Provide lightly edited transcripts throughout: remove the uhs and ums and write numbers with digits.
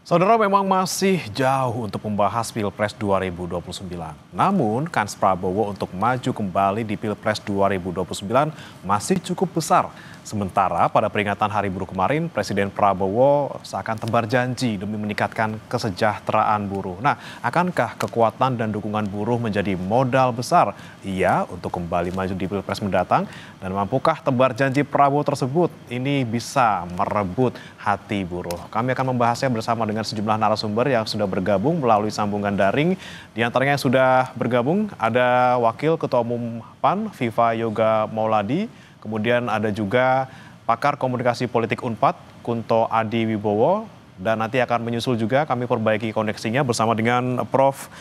Saudara, memang masih jauh untuk membahas Pilpres 2029. Namun, kans Prabowo untuk maju kembali di Pilpres 2029 masih cukup besar. Sementara pada peringatan Hari Buruh kemarin, Presiden Prabowo seakan tebar janji demi meningkatkan kesejahteraan buruh. Nah, akankah kekuatan dan dukungan buruh menjadi modal besar ia untuk kembali maju di Pilpres mendatang? Dan mampukah tebar janji Prabowo tersebut ini bisa merebut hati buruh? Kami akan membahasnya bersama dengan sejumlah narasumber yang sudah bergabung melalui sambungan daring. Di antaranya yang sudah bergabung ada Wakil Ketua Umum PAN, Viva Yoga Mauladi. Kemudian ada juga pakar komunikasi politik Unpad, Kunto Adi Wibowo. Dan nanti akan menyusul juga kami perbaiki koneksinya bersama dengan Prof.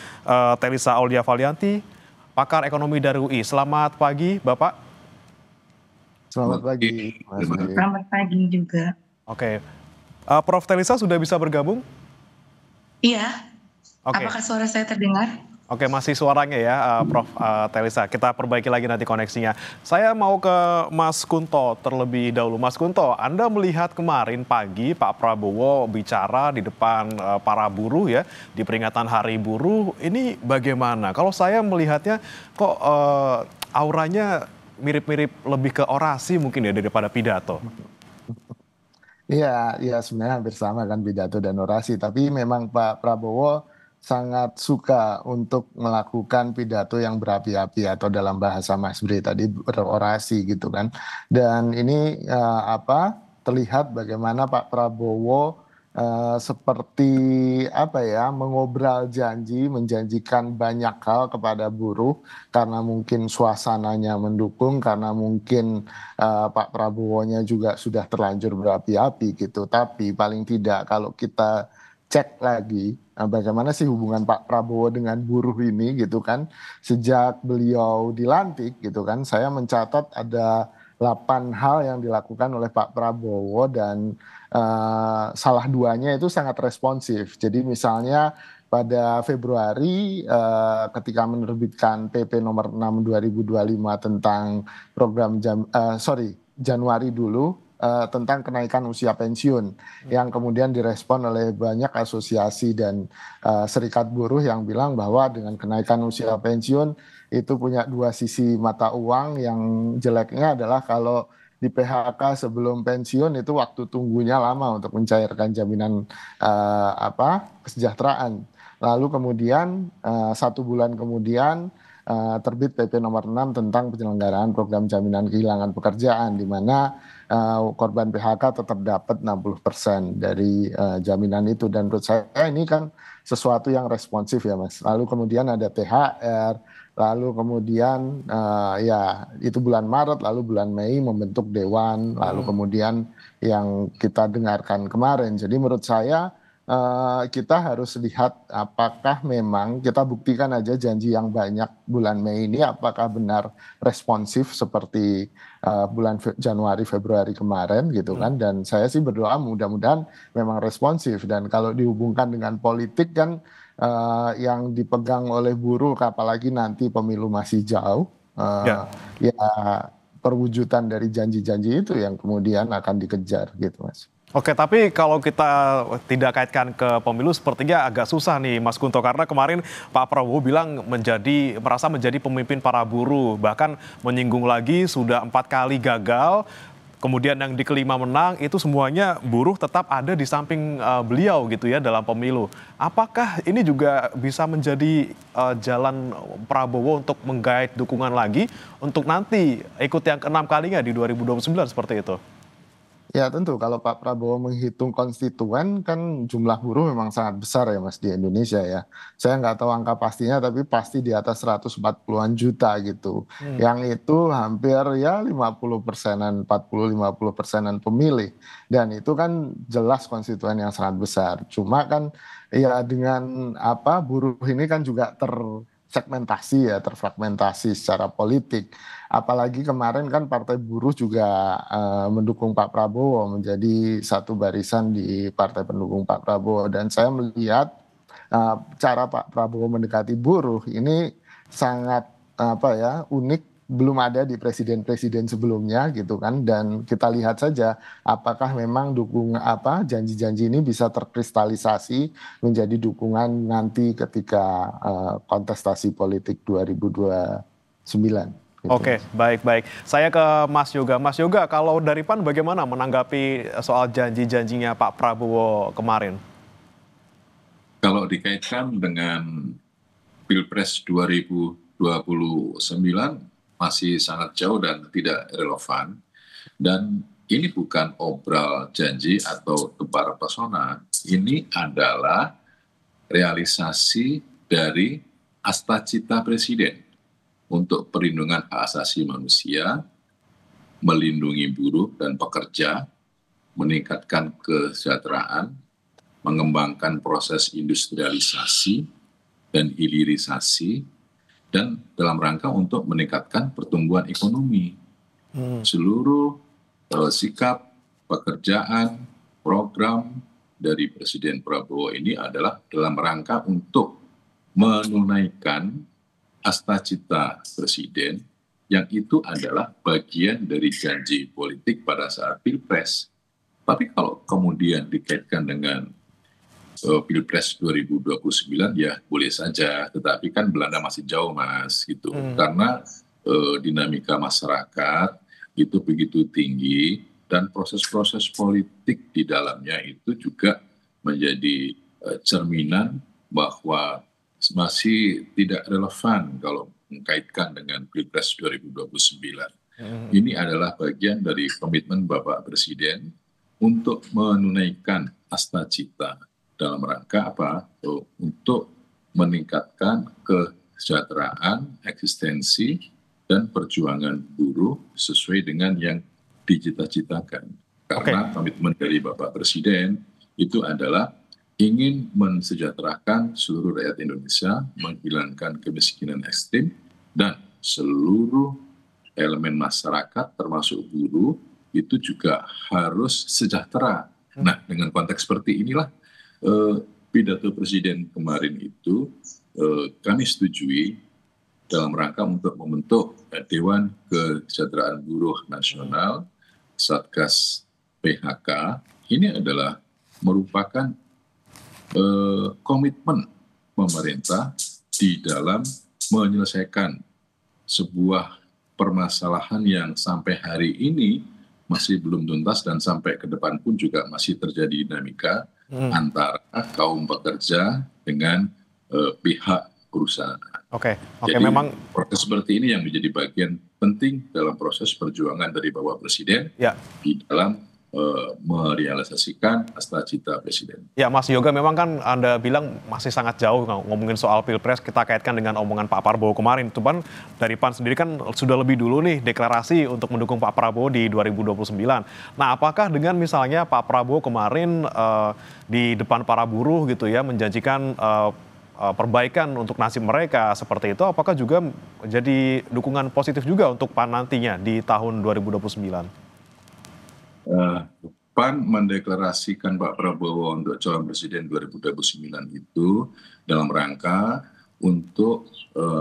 Telisa Aulia Valianti, pakar ekonomi dari UI. Selamat pagi, Bapak. Selamat pagi, Mas Dewi. Selamat pagi juga. Oke, Prof. Telisa sudah bisa bergabung? Iya, Oke. apakah suara saya terdengar? Oke, masih suaranya ya, Prof. Telisa. Kita perbaiki lagi nanti koneksinya. Saya mau ke Mas Kunto terlebih dahulu. Mas Kunto, Anda melihat kemarin pagi Pak Prabowo bicara di depan para buruh ya, di peringatan Hari Buruh. Ini bagaimana? Kalau saya melihatnya kok auranya mirip-mirip lebih ke orasi mungkin ya daripada pidato. Iya, iya sebenarnya hampir sama kan pidato dan orasi. Tapi memang Pak Prabowo sangat suka untuk melakukan pidato yang berapi-api atau dalam bahasa Mas Bre tadi berorasi gitu kan. Dan ini terlihat bagaimana Pak Prabowo seperti mengobral janji, menjanjikan banyak hal kepada buruh karena mungkin suasananya mendukung, karena mungkin Pak Prabowo-nya juga sudah terlanjur berapi-api gitu. Tapi paling tidak kalau kita cek lagi bagaimana sih hubungan Pak Prabowo dengan buruh ini gitu kan. Sejak beliau dilantik gitu kan, saya mencatat ada 8 hal yang dilakukan oleh Pak Prabowo dan salah duanya itu sangat responsif. Jadi misalnya pada Februari ketika menerbitkan PP nomor 6 2025 tentang Januari dulu tentang kenaikan usia pensiun yang kemudian direspon oleh banyak asosiasi dan serikat buruh yang bilang bahwa dengan kenaikan usia pensiun itu punya dua sisi mata uang. Yang jeleknya adalah kalau di PHK sebelum pensiun itu waktu tunggunya lama untuk mencairkan jaminan kesejahteraan. Lalu kemudian 1 bulan kemudian terbit PP nomor 6 tentang penyelenggaraan program jaminan kehilangan pekerjaan, di mana korban PHK tetap dapat 60% dari jaminan itu. Dan menurut saya ini kan sesuatu yang responsif ya Mas. Lalu kemudian ada THR, lalu kemudian itu bulan Maret, lalu bulan Mei membentuk dewan, lalu kemudian yang kita dengarkan kemarin. Jadi menurut saya kita harus lihat apakah memang kita buktikan aja janji yang banyak bulan Mei ini apakah benar responsif seperti bulan Januari Februari kemarin gitu kan. Dan saya sih berdoa mudah-mudahan memang responsif. Dan kalau dihubungkan dengan politik kan yang dipegang oleh buruh, apalagi nanti pemilu masih jauh, ya perwujudan dari janji-janji itu yang kemudian akan dikejar gitu Mas. Oke, tapi kalau kita tidak kaitkan ke pemilu sepertinya agak susah nih Mas Kunto, karena kemarin Pak Prabowo bilang merasa menjadi pemimpin para buruh, bahkan menyinggung lagi sudah 4 kali gagal, kemudian yang di kelima menang, itu semuanya buruh tetap ada di samping beliau gitu ya dalam pemilu. Apakah ini juga bisa menjadi jalan Prabowo untuk menggait dukungan lagi untuk nanti ikut yang ke-6 kalinya di 2029 seperti itu? Ya tentu kalau Pak Prabowo menghitung konstituen kan jumlah buruh memang sangat besar ya Mas di Indonesia ya. Saya nggak tahu angka pastinya tapi pasti di atas 140-an juta gitu. Yang itu hampir ya 50%-an, 40-50%-an pemilih. Dan itu kan jelas konstituen yang sangat besar. Cuma kan ya dengan buruh ini kan juga tersegmentasi ya, terfragmentasi secara politik. Apalagi kemarin kan Partai Buruh juga mendukung Pak Prabowo, menjadi satu barisan di partai pendukung Pak Prabowo. Dan saya melihat cara Pak Prabowo mendekati buruh ini sangat unik belum ada di presiden-presiden sebelumnya gitu kan, dan kita lihat saja apakah memang janji-janji ini bisa terkristalisasi menjadi dukungan nanti ketika kontestasi politik 2029 gitu. Oke, baik. Saya ke Mas Yoga. Mas Yoga, kalau dari PAN bagaimana menanggapi soal janji-janjinya Pak Prabowo kemarin? Kalau dikaitkan dengan Pilpres 2029 masih sangat jauh dan tidak relevan. Dan ini bukan obral janji atau tebar pesona. Ini adalah realisasi dari asta-cita Presiden untuk perlindungan hak asasi manusia, melindungi buruh dan pekerja, meningkatkan kesejahteraan, mengembangkan proses industrialisasi dan hilirisasi, dan dalam rangka untuk meningkatkan pertumbuhan ekonomi. Seluruh sikap, pekerjaan, program dari Presiden Prabowo ini adalah dalam rangka untuk menunaikan asta-cita Presiden, yang itu adalah bagian dari janji politik pada saat Pilpres. Tapi kalau kemudian dikaitkan dengan Pilpres 2029 ya boleh saja, tetapi kan Belanda masih jauh Mas gitu. Karena dinamika masyarakat itu begitu tinggi dan proses-proses politik di dalamnya itu juga menjadi cerminan bahwa masih tidak relevan kalau mengkaitkan dengan Pilpres 2029. Ini adalah bagian dari komitmen Bapak Presiden untuk menunaikan asta-cita dalam rangka apa? Untuk meningkatkan kesejahteraan, eksistensi, dan perjuangan buruh sesuai dengan yang dicita-citakan. Karena komitmen dari Bapak Presiden itu adalah ingin mensejahterakan seluruh rakyat Indonesia, menghilangkan kemiskinan ekstrim, dan seluruh elemen masyarakat termasuk buruh itu juga harus sejahtera. Nah, dengan konteks seperti inilah pidato Presiden kemarin itu kami setujui dalam rangka untuk membentuk Dewan Kesejahteraan Buruh Nasional, Satgas PHK. Ini adalah merupakan komitmen pemerintah di dalam menyelesaikan sebuah permasalahan yang sampai hari ini masih belum tuntas dan sampai ke depan pun juga masih terjadi dinamika antara kaum pekerja dengan pihak perusahaan. Jadi memang proses seperti ini yang menjadi bagian penting dalam proses perjuangan dari Bapak Presiden di dalam merealisasikan asta-cita Presiden. Ya Mas Yoga, memang kan Anda bilang masih sangat jauh ngomongin soal Pilpres, kita kaitkan dengan omongan Pak Prabowo kemarin. Cuman dari PAN sendiri kan sudah lebih dulu nih deklarasi untuk mendukung Pak Prabowo di 2029. Nah, apakah dengan misalnya Pak Prabowo kemarin di depan para buruh gitu ya menjanjikan perbaikan untuk nasib mereka seperti itu, apakah juga jadi dukungan positif juga untuk PAN nantinya di tahun 2029? PAN mendeklarasikan Pak Prabowo untuk calon presiden 2029 itu dalam rangka untuk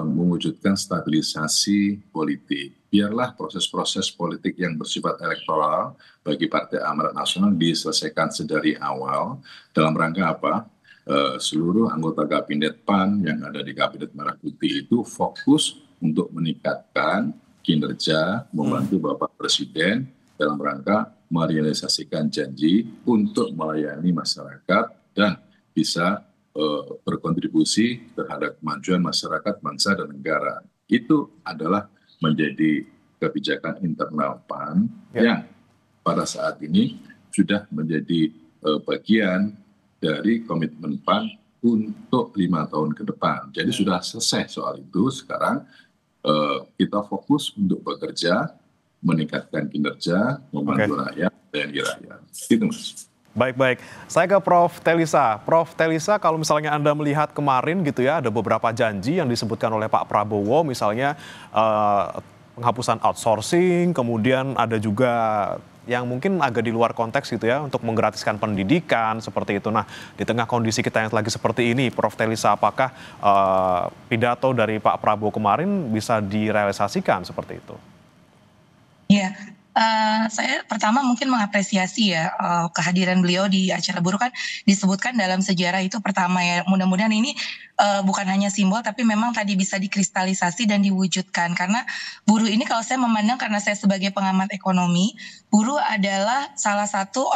mewujudkan stabilisasi politik. Biarlah proses-proses politik yang bersifat elektoral bagi Partai Amanat Nasional diselesaikan sedari awal dalam rangka apa? Seluruh anggota kabinet PAN yang ada di Kabinet Merah Putih itu fokus untuk meningkatkan kinerja, membantu Bapak Presiden dalam rangka merealisasikan janji untuk melayani masyarakat dan bisa berkontribusi terhadap kemajuan masyarakat, bangsa, dan negara. Itu adalah menjadi kebijakan internal PAN yang pada saat ini sudah menjadi bagian dari komitmen PAN untuk 5 tahun ke depan. Jadi sudah selesai soal itu. Sekarang kita fokus untuk bekerja, meningkatkan kinerja, membantu rakyat, TNI rakyat. Gitu Mas. Baik. Saya ke Prof. Telisa. Prof. Telisa, kalau misalnya Anda melihat kemarin gitu ya, ada beberapa janji yang disebutkan oleh Pak Prabowo, misalnya penghapusan outsourcing, kemudian ada juga yang mungkin agak di luar konteks gitu ya, untuk menggratiskan pendidikan seperti itu. Nah, di tengah kondisi kita yang lagi seperti ini, Prof. Telisa, apakah pidato dari Pak Prabowo kemarin bisa direalisasikan seperti itu? Iya, saya pertama mungkin mengapresiasi ya, kehadiran beliau di acara buruh kan disebutkan dalam sejarah itu pertama ya. Mudah-mudahan ini bukan hanya simbol tapi memang tadi bisa dikristalisasi dan diwujudkan. Karena buruh ini kalau saya memandang, karena saya sebagai pengamat ekonomi, buruh adalah salah satu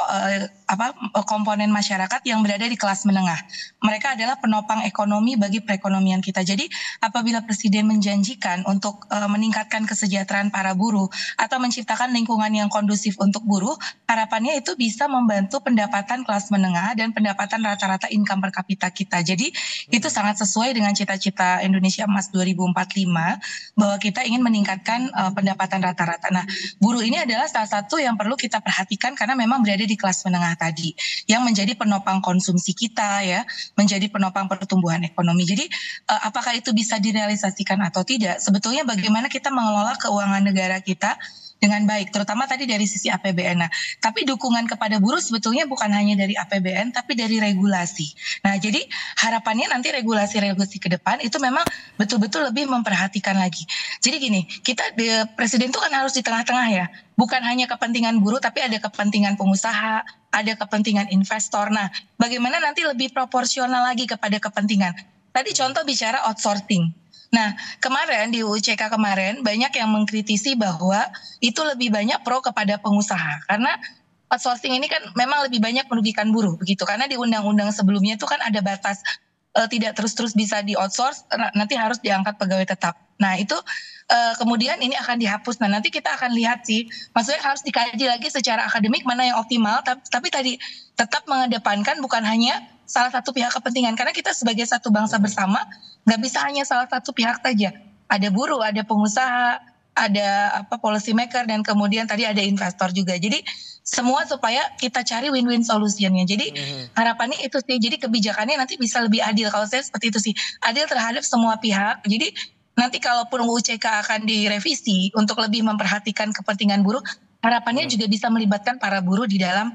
komponen masyarakat yang berada di kelas menengah. Mereka adalah penopang ekonomi bagi perekonomian kita. Jadi apabila Presiden menjanjikan untuk meningkatkan kesejahteraan para buruh atau menciptakan lingkungan yang kondusif untuk buruh, harapannya itu bisa membantu pendapatan kelas menengah dan pendapatan rata-rata income per kapita kita. Jadi itu sangat sesuai dengan cita-cita Indonesia Emas 2045 bahwa kita ingin meningkatkan pendapatan rata-rata. Nah, buruh ini adalah salah satu yang perlu kita perhatikan karena memang berada di kelas menengah tadi yang menjadi penopang konsumsi kita ya, menjadi penopang pertumbuhan ekonomi. Jadi apakah itu bisa direalisasikan atau tidak? Sebetulnya bagaimana kita mengelola keuangan negara kita dengan baik, terutama tadi dari sisi APBN. Nah, tapi dukungan kepada buruh sebetulnya bukan hanya dari APBN, tapi dari regulasi. Nah, jadi harapannya nanti regulasi-regulasi ke depan itu memang betul-betul lebih memperhatikan lagi. Jadi gini, Presiden itu kan harus di tengah-tengah ya, bukan hanya kepentingan buruh, tapi ada kepentingan pengusaha, ada kepentingan investor. Nah, bagaimana nanti lebih proporsional lagi kepada kepentingan. Tadi contoh bicara outsourcing. Nah, kemarin di UCK kemarin banyak yang mengkritisi bahwa itu lebih banyak pro kepada pengusaha. Karena outsourcing ini kan memang lebih banyak merugikan buruh begitu. Karena di undang-undang sebelumnya itu kan ada batas tidak terus-terus bisa di-outsource, nanti harus diangkat pegawai tetap. Nah, itu kemudian ini akan dihapus. Nah, nanti kita akan lihat sih, maksudnya harus dikaji lagi secara akademik mana yang optimal, tapi tadi tetap mengedepankan bukan hanya salah satu pihak kepentingan. Karena kita sebagai satu bangsa bersama, nggak bisa hanya salah satu pihak saja. Ada buruh, ada pengusaha, ada policy maker, dan kemudian tadi ada investor juga. Jadi semua supaya kita cari win-win solutionnya. Jadi harapannya itu sih. Jadi kebijakannya nanti bisa lebih adil. Kalau saya seperti itu sih, adil terhadap semua pihak. Jadi nanti kalaupun UCK akan direvisi untuk lebih memperhatikan kepentingan buruh, harapannya juga bisa melibatkan para buruh di dalam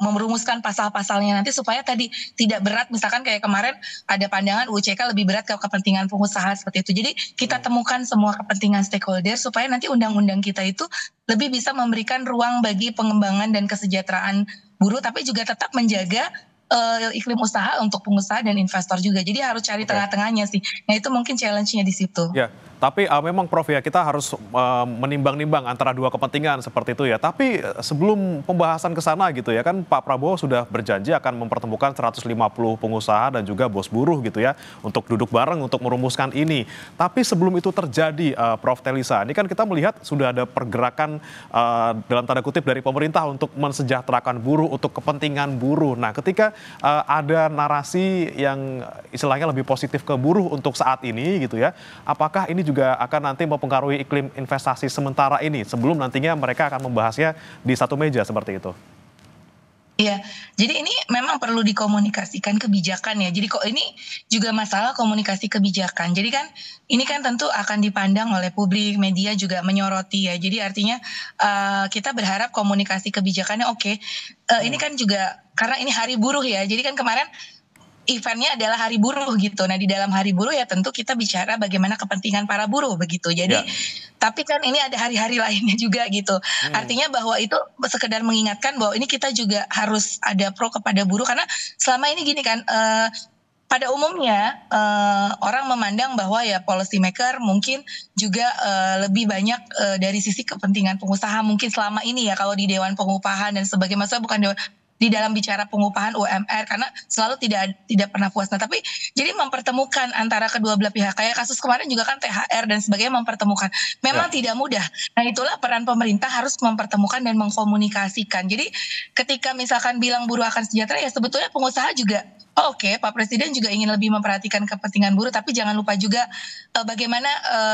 merumuskan pasal-pasalnya nanti supaya tadi tidak berat, misalkan kayak kemarin ada pandangan UCK lebih berat ke kepentingan pengusaha seperti itu. Jadi kita temukan semua kepentingan stakeholder supaya nanti undang-undang kita itu lebih bisa memberikan ruang bagi pengembangan dan kesejahteraan buruh, tapi juga tetap menjaga iklim usaha untuk pengusaha dan investor juga. Jadi harus cari tengah-tengahnya sih. Nah, itu mungkin challenge-nya di situ. Ya, tapi memang Prof ya, kita harus menimbang-nimbang antara dua kepentingan seperti itu ya. Tapi sebelum pembahasan ke sana gitu ya, kan Pak Prabowo sudah berjanji akan mempertemukan 150 pengusaha dan juga bos buruh gitu ya, untuk duduk bareng untuk merumuskan ini. Tapi sebelum itu terjadi, Prof Telisa, ini kan kita melihat sudah ada pergerakan dalam tanda kutip dari pemerintah untuk mensejahterakan buruh, untuk kepentingan buruh. Nah, ketika ada narasi yang istilahnya lebih positif ke buruh untuk saat ini gitu ya, apakah ini juga akan nanti mempengaruhi iklim investasi sementara ini sebelum nantinya mereka akan membahasnya di satu meja seperti itu? Iya, jadi ini memang perlu dikomunikasikan kebijakan ya. Jadi kok ini juga masalah komunikasi kebijakan. Jadi kan ini kan tentu akan dipandang oleh publik, media juga menyoroti ya. Jadi artinya kita berharap komunikasi kebijakannya oke. Ini kan juga karena ini hari buruh ya. Jadi kan kemarin eventnya adalah hari buruh gitu. Nah, di dalam hari buruh ya tentu kita bicara bagaimana kepentingan para buruh begitu. Jadi tapi kan ini ada hari-hari lainnya juga gitu. Artinya bahwa itu sekedar mengingatkan bahwa ini kita juga harus ada pro kepada buruh, karena selama ini gini kan, pada umumnya orang memandang bahwa ya policy maker mungkin juga lebih banyak dari sisi kepentingan pengusaha mungkin selama ini ya, kalau di Dewan Pengupahan dan sebagainya. Maksudnya bukan di dalam bicara pengupahan UMR, karena selalu tidak pernah puas. Nah, tapi jadi mempertemukan antara kedua belah pihak, kayak kasus kemarin juga kan THR dan sebagainya, mempertemukan memang tidak mudah. Nah, itulah peran pemerintah harus mempertemukan dan mengkomunikasikan. Jadi ketika misalkan bilang buruh akan sejahtera, ya sebetulnya pengusaha juga oke, Pak Presiden juga ingin lebih memperhatikan kepentingan buruh, tapi jangan lupa juga bagaimana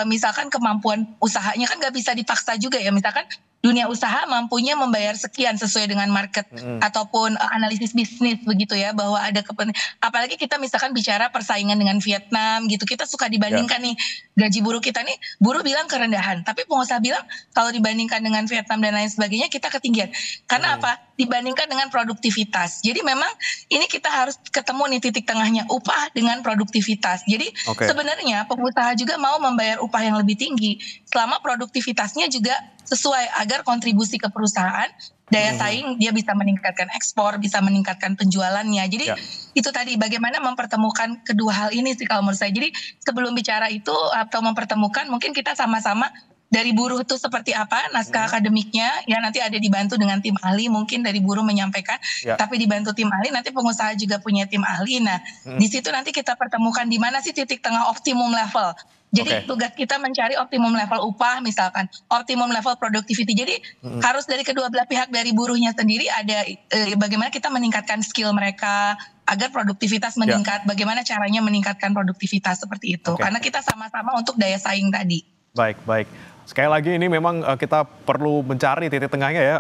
misalkan kemampuan usahanya kan nggak bisa dipaksa juga ya. Misalkan dunia usaha mampunya membayar sekian sesuai dengan market ataupun analisis bisnis begitu ya, bahwa ada apalagi kita misalkan bicara persaingan dengan Vietnam gitu, kita suka dibandingkan nih gaji buruh kita nih, buruh bilang kerendahan, tapi pengusaha bilang kalau dibandingkan dengan Vietnam dan lain sebagainya kita ketinggian. Karena apa? Dibandingkan dengan produktivitas. Jadi memang ini kita harus ketemu nih titik tengahnya, upah dengan produktivitas. Jadi sebenarnya pengusaha juga mau membayar upah yang lebih tinggi selama produktivitasnya juga sesuai agar kontribusi ke perusahaan, daya saing dia bisa meningkatkan ekspor, bisa meningkatkan penjualannya. Jadi itu tadi bagaimana mempertemukan kedua hal ini sih kalau menurut saya. Jadi sebelum bicara itu atau mempertemukan, mungkin kita sama-sama dari buruh itu seperti apa naskah akademiknya, ya nanti ada dibantu dengan tim ahli, mungkin dari buruh menyampaikan, tapi dibantu tim ahli, nanti pengusaha juga punya tim ahli. Nah di situ nanti kita pertemukan di mana sih titik tengah optimum level. Jadi tugas kita mencari optimum level upah misalkan, optimum level productivity. Jadi harus dari kedua belah pihak, dari buruhnya sendiri ada bagaimana kita meningkatkan skill mereka agar produktivitas meningkat, bagaimana caranya meningkatkan produktivitas seperti itu. Karena kita sama-sama untuk daya saing tadi. Baik. Sekali lagi ini memang kita perlu mencari titik tengahnya ya,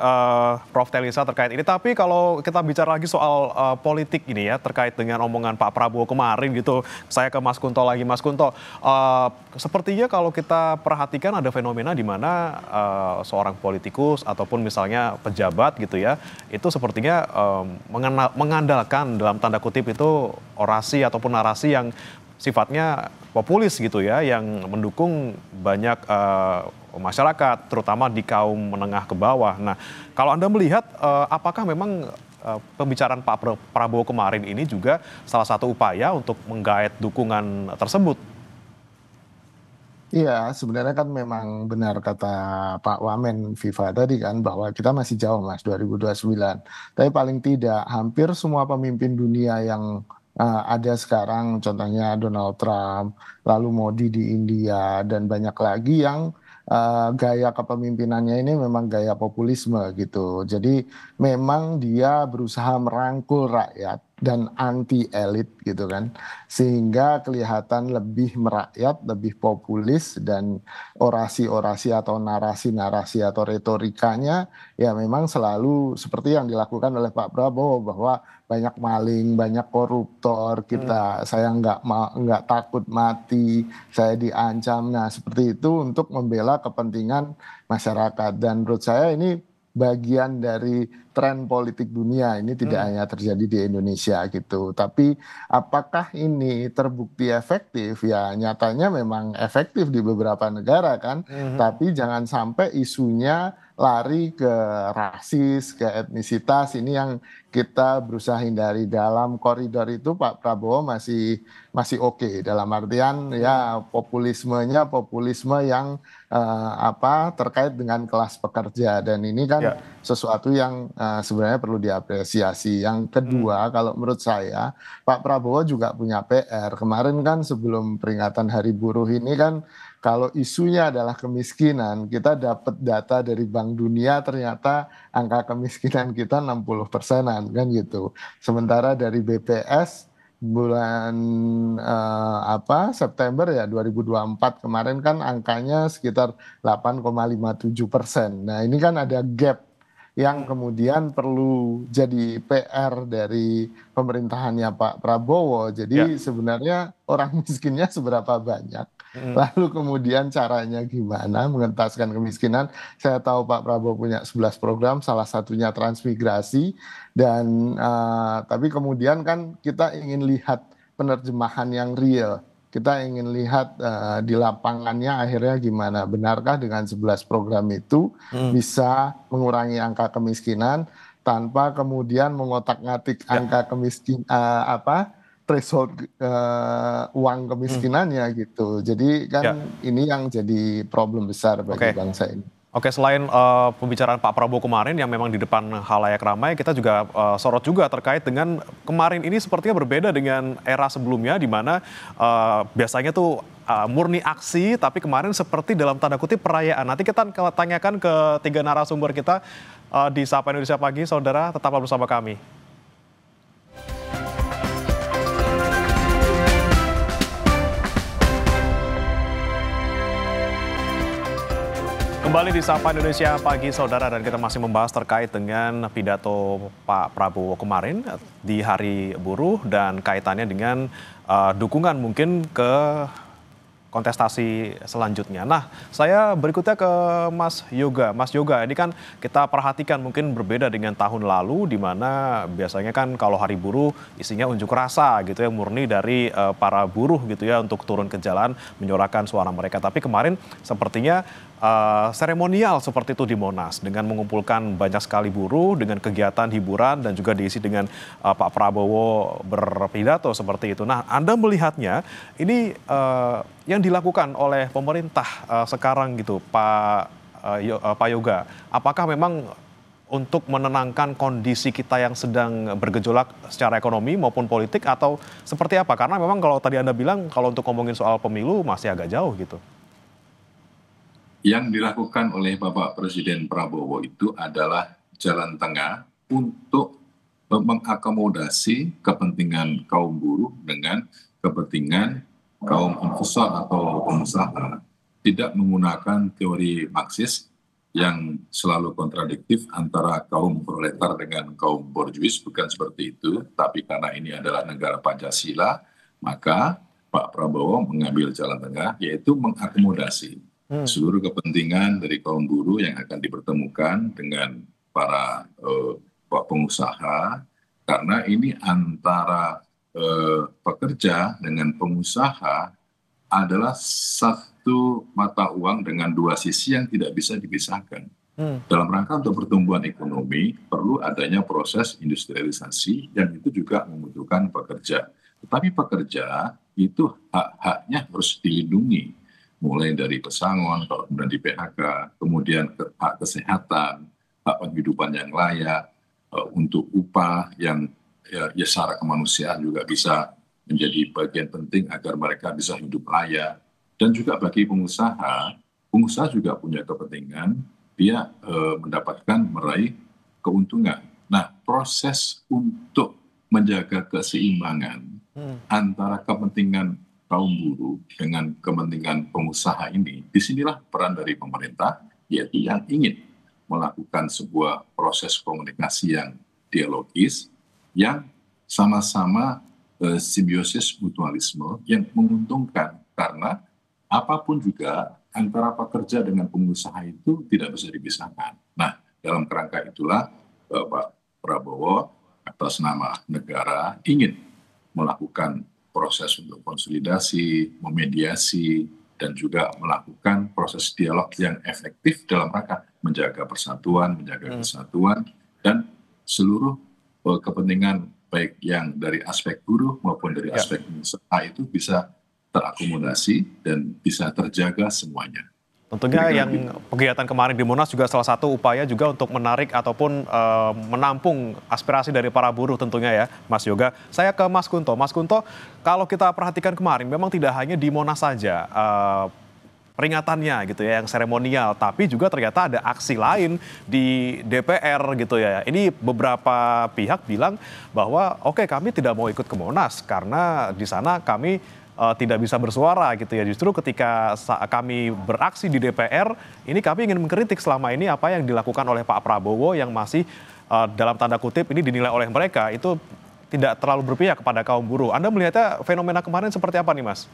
Prof. Theresa terkait ini. Tapi kalau kita bicara lagi soal politik ini ya, terkait dengan omongan Pak Prabowo kemarin gitu. Saya ke Mas Kunto lagi. Mas Kunto, sepertinya kalau kita perhatikan ada fenomena di mana seorang politikus ataupun misalnya pejabat gitu ya, itu sepertinya mengandalkan dalam tanda kutip itu orasi ataupun narasi yang sifatnya populis gitu ya, yang mendukung banyak masyarakat, terutama di kaum menengah ke bawah. Nah, kalau Anda melihat apakah memang pembicaraan Pak Prabowo kemarin ini juga salah satu upaya untuk menggait dukungan tersebut? Iya, sebenarnya kan memang benar kata Pak Wamen Viva tadi kan, bahwa kita masih jauh Mas 2029. Tapi paling tidak hampir semua pemimpin dunia yang ada sekarang, contohnya Donald Trump, lalu Modi di India, dan banyak lagi yang gaya kepemimpinannya ini memang gaya populisme gitu. Jadi memang dia berusaha merangkul rakyat dan anti elit gitu kan, sehingga kelihatan lebih merakyat, lebih populis, dan orasi-orasi atau narasi-narasi atau retorikanya ya memang selalu seperti yang dilakukan oleh Pak Prabowo, bahwa banyak maling, banyak koruptor, saya nggak takut mati, saya diancam. Nah seperti itu untuk membela kepentingan masyarakat, dan menurut saya ini bagian dari tren politik dunia. Ini tidak hanya terjadi di Indonesia gitu. Tapi apakah ini terbukti efektif? Ya nyatanya memang efektif di beberapa negara kan. Tapi jangan sampai isunya lari ke rasis, ke etnisitas. Ini yang kita berusaha hindari. Dalam koridor itu Pak Prabowo masih oke. Dalam artian ya populismenya populisme yang terkait dengan kelas pekerja, dan ini kan sesuatu yang sebenarnya perlu diapresiasi. Yang kedua, kalau menurut saya Pak Prabowo juga punya PR. Kemarin kan sebelum peringatan Hari Buruh ini kan, kalau isunya adalah kemiskinan, kita dapat data dari Bank Dunia, ternyata angka kemiskinan kita 60%-an kan gitu. Sementara dari BPS bulan September ya 2024 kemarin kan angkanya sekitar 8,57%. Nah ini kan ada gap yang kemudian perlu jadi PR dari pemerintahannya Pak Prabowo. Jadi sebenarnya orang miskinnya seberapa banyak, lalu kemudian caranya gimana mengentaskan kemiskinan. Saya tahu Pak Prabowo punya 11 program, salah satunya transmigrasi, dan tapi kemudian kan kita ingin lihat penerjemahan yang real. Kita ingin lihat di lapangannya akhirnya gimana. Benarkah dengan 11 program itu bisa mengurangi angka kemiskinan tanpa kemudian mengotak-ngatik angka kemiskinan, threshold uang kemiskinannya gitu. Jadi kan ini yang jadi problem besar bagi bangsa ini. Oke, selain pembicaraan Pak Prabowo kemarin yang memang di depan khalayak ramai, kita juga sorot juga terkait dengan kemarin ini sepertinya berbeda dengan era sebelumnya, di mana biasanya tuh murni aksi, tapi kemarin seperti dalam tanda kutip perayaan. Nanti kita tanyakan ke 3 narasumber kita di Sapa Indonesia Pagi. Saudara, tetaplah bersama kami. Kembali di Sapa Indonesia Pagi Saudara, dan kita masih membahas terkait dengan pidato Pak Prabowo kemarin di Hari Buruh dan kaitannya dengan dukungan mungkin ke kontestasi selanjutnya. Nah, saya berikutnya ke Mas Yoga. Mas Yoga, ini kan kita perhatikan mungkin berbeda dengan tahun lalu, di mana biasanya kan kalau Hari Buruh isinya unjuk rasa gitu ya, murni dari para buruh gitu ya untuk turun ke jalan menyuarakan suara mereka. Tapi kemarin sepertinya seremonial seperti itu di Monas dengan mengumpulkan banyak sekali buruh dengan kegiatan hiburan dan juga diisi dengan Pak Prabowo berpidato seperti itu. Nah, Anda melihatnya ini yang dilakukan oleh pemerintah sekarang gitu, Pak Yoga, apakah memang untuk menenangkan kondisi kita yang sedang bergejolak secara ekonomi maupun politik, atau seperti apa? Karena memang kalau tadi Anda bilang kalau untuk ngomongin soal pemilu masih agak jauh gitu. Yang dilakukan oleh Bapak Presiden Prabowo itu adalah jalan tengah untuk mengakomodasi kepentingan kaum buruh dengan kepentingan kaum investor atau pengusaha. Tidak menggunakan teori Marxis yang selalu kontradiktif antara kaum proletar dengan kaum borjuis, bukan seperti itu. Tapi karena ini adalah negara Pancasila, maka Pak Prabowo mengambil jalan tengah, yaitu mengakomodasi seluruh kepentingan dari kaum buruh yang akan dipertemukan dengan para pengusaha, karena ini antara pekerja dengan pengusaha adalah satu mata uang dengan dua sisi yang tidak bisa dipisahkan. Dalam rangka untuk pertumbuhan ekonomi perlu adanya proses industrialisasi, yang itu juga membutuhkan pekerja. Tetapi pekerja itu hak-haknya harus dilindungi, mulai dari pesangon, kalau kemudian di PHK, kemudian hak kesehatan, hak penghidupan yang layak, untuk upah yang ya secara kemanusiaan juga bisa menjadi bagian penting agar mereka bisa hidup layak. Dan juga bagi pengusaha, pengusaha juga punya kepentingan dia mendapatkan meraih keuntungan. Nah, proses untuk menjaga keseimbangan antara kepentingan kaum buruh dengan kepentingan pengusaha ini, disinilah peran dari pemerintah, yaitu yang ingin melakukan sebuah proses komunikasi yang dialogis, yang sama-sama simbiosis mutualisme yang menguntungkan, karena apapun juga antara pekerja dengan pengusaha itu tidak bisa dipisahkan. Nah, dalam kerangka itulah Pak Prabowo atas nama negara ingin melakukan proses untuk konsolidasi, memediasi, dan juga melakukan proses dialog yang efektif dalam rangka menjaga persatuan, menjaga kesatuan, dan seluruh kepentingan baik yang dari aspek buruh maupun dari aspek pengusaha itu bisa terakomodasi dan bisa terjaga semuanya. Tentunya yang kegiatan kemarin di Monas juga salah satu upaya juga untuk menarik ataupun menampung aspirasi dari para buruh tentunya ya, Mas Yoga. Saya ke Mas Kunto. Mas Kunto, kalau kita perhatikan kemarin memang tidak hanya di Monas saja peringatannya gitu ya, yang seremonial, tapi juga ternyata ada aksi lain di DPR gitu ya. Ini beberapa pihak bilang bahwa oke, kami tidak mau ikut ke Monas karena di sana kami tidak bisa bersuara gitu ya. Justru ketika kami beraksi di DPR, ini kami ingin mengkritik selama ini apa yang dilakukan oleh Pak Prabowo yang masih dalam tanda kutip ini dinilai oleh mereka itu tidak terlalu berpihak kepada kaum buruh. Anda melihatnya fenomena kemarin seperti apa nih, Mas?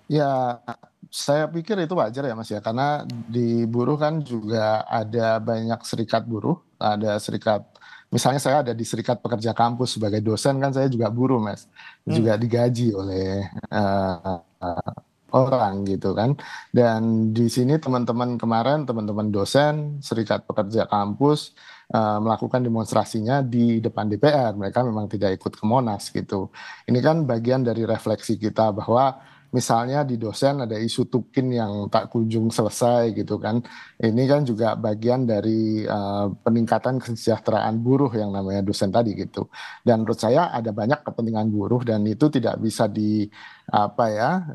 Ya, saya pikir itu wajar ya Mas ya, karena di buruh kan juga ada banyak serikat buruh, ada serikat, misalnya saya ada di serikat pekerja kampus sebagai dosen, kan saya juga buruh Mas, juga digaji oleh orang gitu kan. Dan di sini teman-teman kemarin, teman-teman dosen, serikat pekerja kampus melakukan demonstrasinya di depan DPR, mereka memang tidak ikut ke Monas gitu. Ini kan bagian dari refleksi kita bahwa misalnya di dosen ada isu tukin yang tak kunjung selesai gitu kan. Ini kan juga bagian dari peningkatan kesejahteraan buruh yang namanya dosen tadi gitu. Dan menurut saya ada banyak kepentingan buruh dan itu tidak bisa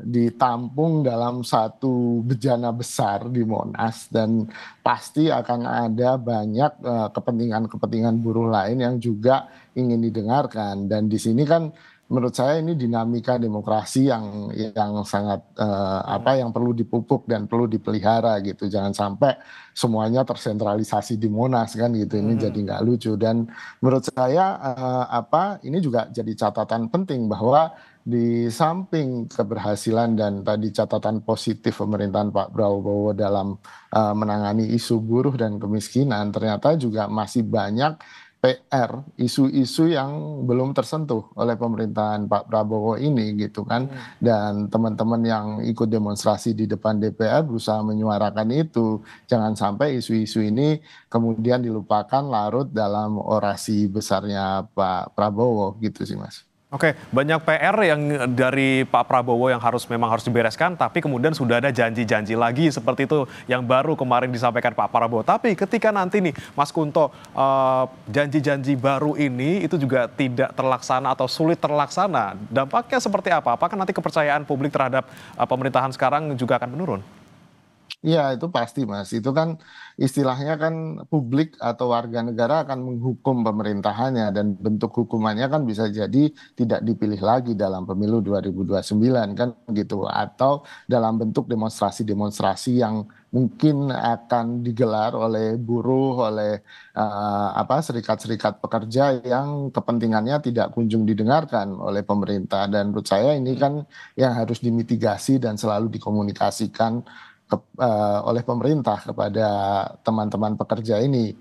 ditampung dalam satu bejana besar di Monas, dan pasti akan ada banyak kepentingan-kepentingan buruh lain yang juga ingin didengarkan. Dan di sini kan menurut saya ini dinamika demokrasi yang sangat yang perlu dipupuk dan perlu dipelihara gitu. Jangan sampai semuanya tersentralisasi di Monas kan gitu. Ini jadi nggak lucu. Dan menurut saya ini juga jadi catatan penting bahwa di samping keberhasilan dan tadi catatan positif pemerintahan Pak Prabowo dalam menangani isu buruh dan kemiskinan, ternyata juga masih banyak PR, isu-isu yang belum tersentuh oleh pemerintahan Pak Prabowo ini gitu kan. Dan teman-teman yang ikut demonstrasi di depan DPR berusaha menyuarakan itu. Jangan sampai isu-isu ini kemudian dilupakan larut dalam orasi besarnya Pak Prabowo gitu sih Mas. Oke, banyak PR yang dari Pak Prabowo yang memang harus dibereskan, tapi kemudian sudah ada janji-janji lagi seperti itu yang baru kemarin disampaikan Pak Prabowo. Tapi ketika nanti nih, Mas Kunto, janji-janji baru ini itu juga tidak terlaksana atau sulit terlaksana. Dampaknya seperti apa? Apakah nanti kepercayaan publik terhadap pemerintahan sekarang juga akan menurun? Iya itu pasti Mas, itu kan istilahnya kan publik atau warga negara akan menghukum pemerintahannya dan bentuk hukumannya kan bisa jadi tidak dipilih lagi dalam pemilu 2029 kan gitu. Atau dalam bentuk demonstrasi-demonstrasi yang mungkin akan digelar oleh buruh, oleh serikat-serikat pekerja yang kepentingannya tidak kunjung didengarkan oleh pemerintah. Dan menurut saya ini kan yang harus dimitigasi dan selalu dikomunikasikan oleh pemerintah kepada teman-teman pekerja ini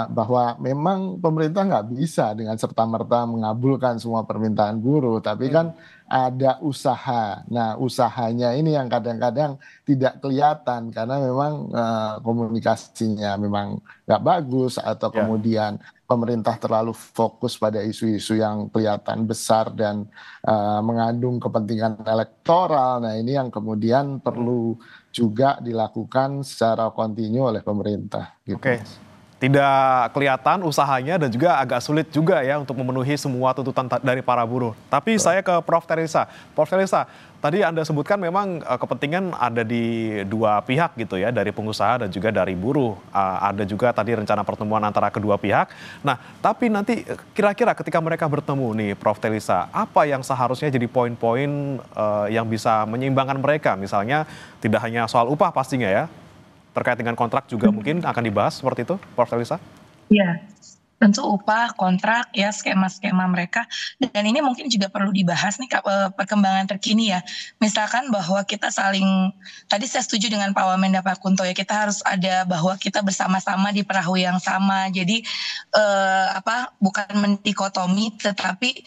bahwa memang pemerintah nggak bisa dengan serta-merta mengabulkan semua permintaan buruh, tapi kan ada usaha. Nah usahanya ini yang kadang-kadang tidak kelihatan karena memang komunikasinya memang nggak bagus atau kemudian pemerintah terlalu fokus pada isu-isu yang kelihatan besar dan mengandung kepentingan elektoral. Nah ini yang kemudian perlu juga dilakukan secara kontinu oleh pemerintah. Gitu. Oke, tidak kelihatan usahanya dan juga agak sulit juga ya untuk memenuhi semua tuntutan dari para buruh. Tapi saya ke Prof. Teresa. Prof. Teresa, tadi Anda sebutkan memang kepentingan ada di dua pihak gitu ya, dari pengusaha dan juga dari buruh. Ada juga tadi rencana pertemuan antara kedua pihak. Nah, tapi nanti kira-kira ketika mereka bertemu nih, Prof. Teresa, apa yang seharusnya jadi poin-poin yang bisa menyeimbangkan mereka? Misalnya tidak hanya soal upah pastinya ya, terkait dengan kontrak juga mungkin akan dibahas seperti itu, Prof. Teresa? Iya, tentu upah, kontrak, ya skema-skema mereka. Dan ini mungkin juga perlu dibahas nih perkembangan terkini ya. Misalkan bahwa kita tadi saya setuju dengan Pak Wamenda Pak Kunto ya, kita harus ada bahwa kita bersama-sama di perahu yang sama. Jadi bukan mendikotomi, tetapi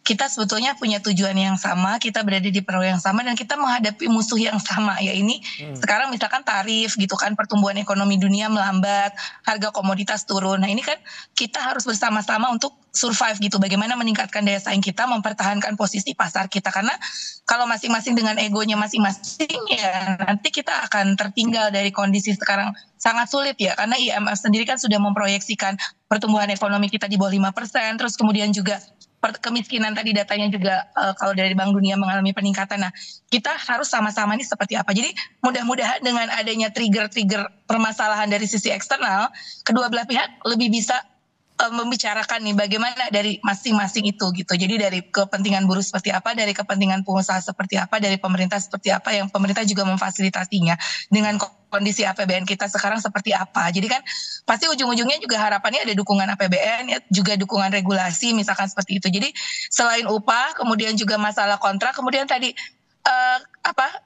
kita sebetulnya punya tujuan yang sama, kita berada di perahu yang sama, dan kita menghadapi musuh yang sama. Ya ini sekarang misalkan tarif gitu kan, pertumbuhan ekonomi dunia melambat, harga komoditas turun. Nah ini kan kita harus bersama-sama untuk survive gitu. Bagaimana meningkatkan daya saing kita, mempertahankan posisi pasar kita. Karena kalau masing-masing dengan egonya masing-masing ya nanti kita akan tertinggal dari kondisi sekarang sangat sulit ya. Karena IMF sendiri kan sudah memproyeksikan pertumbuhan ekonomi kita di bawah 5%, terus kemudian juga kemiskinan tadi datanya juga kalau dari Bank Dunia mengalami peningkatan. Nah, kita harus sama-sama ini seperti apa. Jadi mudah-mudahan dengan adanya trigger-trigger permasalahan dari sisi eksternal, kedua belah pihak lebih bisa membicarakan nih bagaimana dari masing-masing itu gitu. Jadi dari kepentingan buruh seperti apa, dari kepentingan pengusaha seperti apa, dari pemerintah seperti apa, yang pemerintah juga memfasilitasinya dengan kondisi APBN kita sekarang seperti apa. Jadi kan pasti ujung-ujungnya juga harapannya ada dukungan APBN ya, juga dukungan regulasi misalkan seperti itu. Jadi selain upah, kemudian juga masalah kontrak, kemudian tadi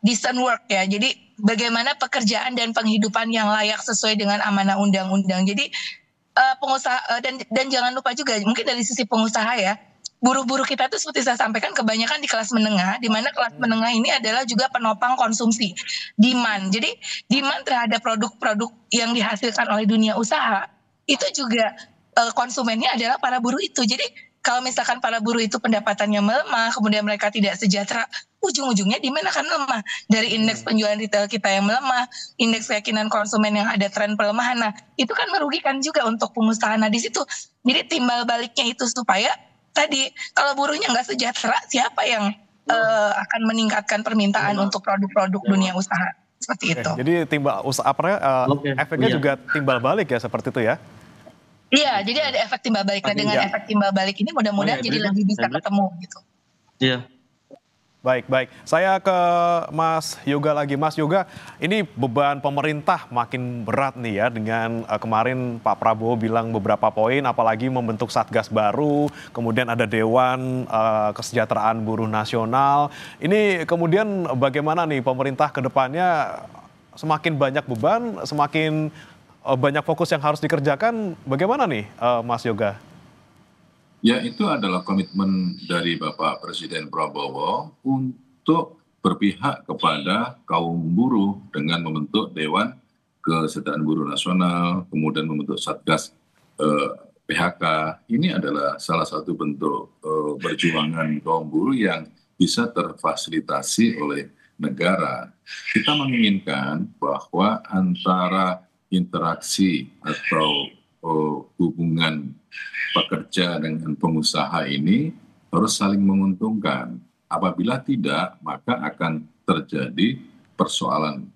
decent work ya. Jadi bagaimana pekerjaan dan penghidupan yang layak sesuai dengan amanah undang-undang. Jadi pengusaha dan jangan lupa juga mungkin dari sisi pengusaha ya, buruh-buruh kita tuh seperti saya sampaikan kebanyakan di kelas menengah, di mana kelas menengah ini adalah juga penopang konsumsi, demand. Jadi demand terhadap produk-produk yang dihasilkan oleh dunia usaha itu juga konsumennya adalah para buruh itu. Jadi kalau misalkan para buruh itu pendapatannya melemah, kemudian mereka tidak sejahtera, ujung-ujungnya demand akan lemah. Dari indeks penjualan retail kita yang melemah, indeks keyakinan konsumen yang ada tren pelemahan, nah itu kan merugikan juga untuk pengusaha. Nah di situ, jadi timbal baliknya itu supaya tadi kalau buruhnya nggak sejahtera, siapa yang akan meningkatkan permintaan untuk produk-produk dunia usaha seperti itu. Jadi efeknya juga timbal balik ya seperti itu ya? Iya, jadi ada efek timbal balik. Nah dengan efek timbal balik ini mudah-mudahan jadi lebih bisa ketemu gitu. Iya. Baik, baik. Saya ke Mas Yoga lagi. Mas Yoga, ini beban pemerintah makin berat nih ya dengan kemarin Pak Prabowo bilang beberapa poin, apalagi membentuk Satgas baru, kemudian ada Dewan Kesejahteraan Buruh Nasional. Ini kemudian bagaimana nih pemerintah ke depannya, semakin banyak beban, semakin banyak fokus yang harus dikerjakan, bagaimana nih Mas Yoga? Ya, itu adalah komitmen dari Bapak Presiden Prabowo untuk berpihak kepada kaum buruh dengan membentuk Dewan Kesejahteraan Buruh Nasional, kemudian membentuk Satgas PHK. Ini adalah salah satu bentuk perjuangan kaum buruh yang bisa terfasilitasi oleh negara. Kita menginginkan bahwa antara interaksi atau hubungan pekerja dengan pengusaha ini harus saling menguntungkan. Apabila tidak, maka akan terjadi persoalan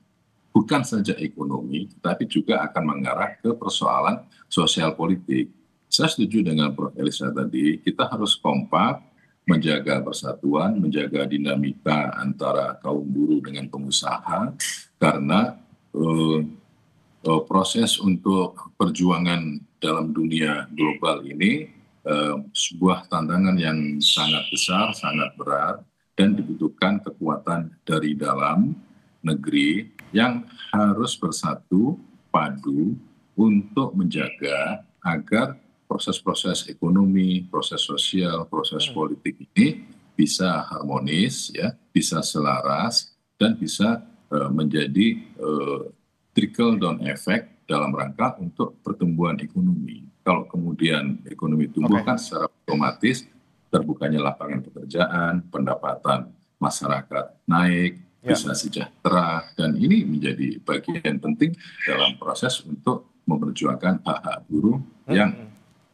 bukan saja ekonomi, tetapi juga akan mengarah ke persoalan sosial politik. Saya setuju dengan Prof. Elisa tadi, kita harus kompak, menjaga persatuan, menjaga dinamika antara kaum buruh dengan pengusaha, karena proses untuk perjuangan dalam dunia global ini sebuah tantangan yang sangat besar, sangat berat, dan dibutuhkan kekuatan dari dalam negeri yang harus bersatu padu untuk menjaga agar proses-proses ekonomi, proses sosial, proses politik ini bisa harmonis, ya, bisa selaras, dan bisa menjadi trickle down effect dalam rangka untuk pertumbuhan ekonomi. Kalau kemudian ekonomi tumbuh kan secara otomatis terbukanya lapangan pekerjaan, pendapatan masyarakat naik, bisa sejahtera, dan ini menjadi bagian penting dalam proses untuk memperjuangkan hak-hak buruh yang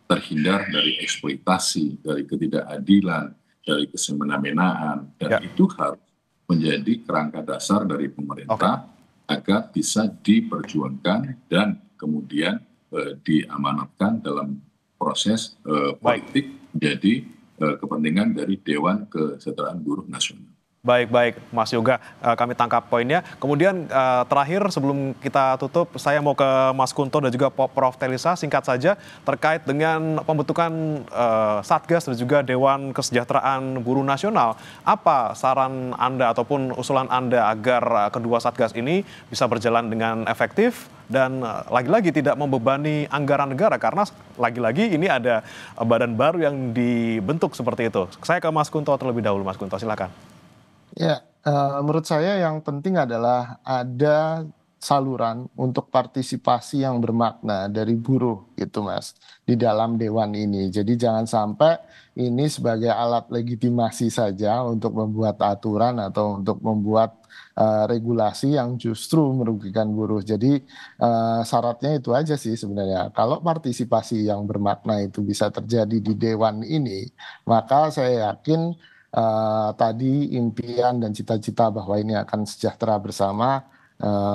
terhindar dari eksploitasi, dari ketidakadilan, dari kesemena-menaan, dan itu harus menjadi kerangka dasar dari pemerintah agar bisa diperjuangkan dan kemudian diamanatkan dalam proses politik menjadi kepentingan dari Dewan Kesejahteraan Buruh Nasional. Baik, baik, Mas Yoga, kami tangkap poinnya. Kemudian terakhir sebelum kita tutup, saya mau ke Mas Kunto dan juga Prof. Telisa, singkat saja terkait dengan pembentukan Satgas dan juga Dewan Kesejahteraan Buruh Nasional. Apa saran Anda ataupun usulan Anda agar kedua Satgas ini bisa berjalan dengan efektif dan lagi-lagi tidak membebani anggaran negara, karena lagi-lagi ini ada badan baru yang dibentuk seperti itu. Saya ke Mas Kunto terlebih dahulu. Mas Kunto, silakan. Ya, menurut saya yang penting adalah ada saluran untuk partisipasi yang bermakna dari buruh gitu Mas, di dalam dewan ini. Jadi jangan sampai ini sebagai alat legitimasi saja untuk membuat aturan atau untuk membuat regulasi yang justru merugikan buruh. Jadi syaratnya itu aja sih sebenarnya. Kalau partisipasi yang bermakna itu bisa terjadi di dewan ini, maka saya yakin tadi impian dan cita-cita bahwa ini akan sejahtera bersama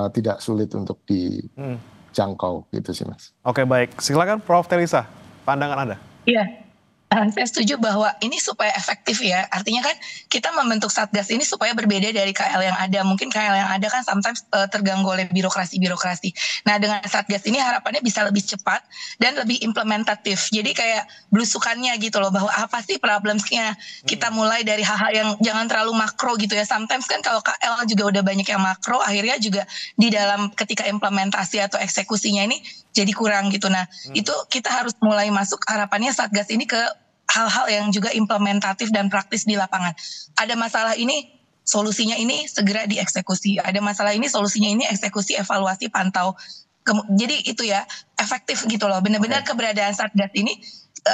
tidak sulit untuk dijangkau gitu sih Mas. Oke, baik, silakan Prof. Telisa, pandangan Anda. Iya, saya setuju bahwa ini supaya efektif ya. Artinya kan kita membentuk Satgas ini supaya berbeda dari KL yang ada. Mungkin KL yang ada kan sometimes terganggu oleh birokrasi-birokrasi. Nah, dengan Satgas ini harapannya bisa lebih cepat dan lebih implementatif. Jadi kayak belusukannya gitu loh, bahwa apa sih problemsnya. Kita mulai dari hal-hal yang jangan terlalu makro gitu ya. Sometimes kan kalau KL juga udah banyak yang makro, akhirnya juga di dalam ketika implementasi atau eksekusinya ini jadi kurang gitu. Nah, itu kita harus mulai masuk harapannya Satgas ini ke hal-hal yang juga implementatif dan praktis di lapangan. Ada masalah ini, solusinya ini segera dieksekusi. Ada masalah ini, solusinya ini eksekusi, evaluasi, pantau. Jadi itu ya, efektif gitu loh. Benar-benar keberadaan Satgas ini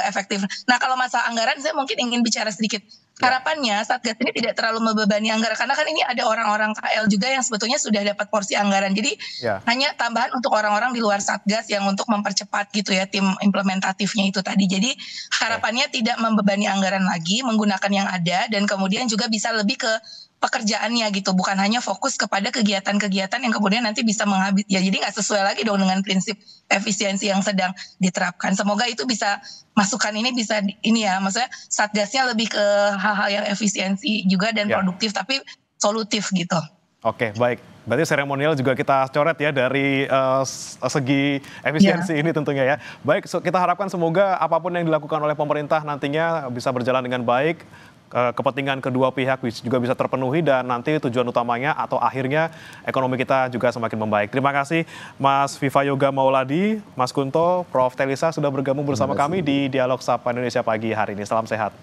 efektif. Nah, kalau masalah anggaran, saya mungkin ingin bicara sedikit. Harapannya Satgas ini tidak terlalu membebani anggaran, karena kan ini ada orang-orang KL juga yang sebetulnya sudah dapat porsi anggaran. Jadi hanya tambahan untuk orang-orang di luar Satgas yang untuk mempercepat gitu ya tim implementatifnya itu tadi. Jadi harapannya tidak membebani anggaran lagi, menggunakan yang ada, dan kemudian juga bisa lebih ke pekerjaannya gitu, bukan hanya fokus kepada kegiatan-kegiatan yang kemudian nanti bisa ya jadi nggak sesuai lagi dong dengan prinsip efisiensi yang sedang diterapkan. Semoga itu bisa, masukan ini bisa ini ya, maksudnya Satgasnya lebih ke hal-hal yang efisiensi juga dan produktif tapi solutif gitu. Oke, baik. Berarti seremonial juga kita coret ya dari segi efisiensi ini tentunya ya. Baik, kita harapkan semoga apapun yang dilakukan oleh pemerintah nantinya bisa berjalan dengan baik. Kepentingan kedua pihak juga bisa terpenuhi dan nanti tujuan utamanya atau akhirnya ekonomi kita juga semakin membaik. Terima kasih Mas Viva Yoga Mauladi, Mas Kunto, Prof. Telisa sudah bergabung bersama kami di Dialog Sapa Indonesia pagi hari ini. Salam sehat.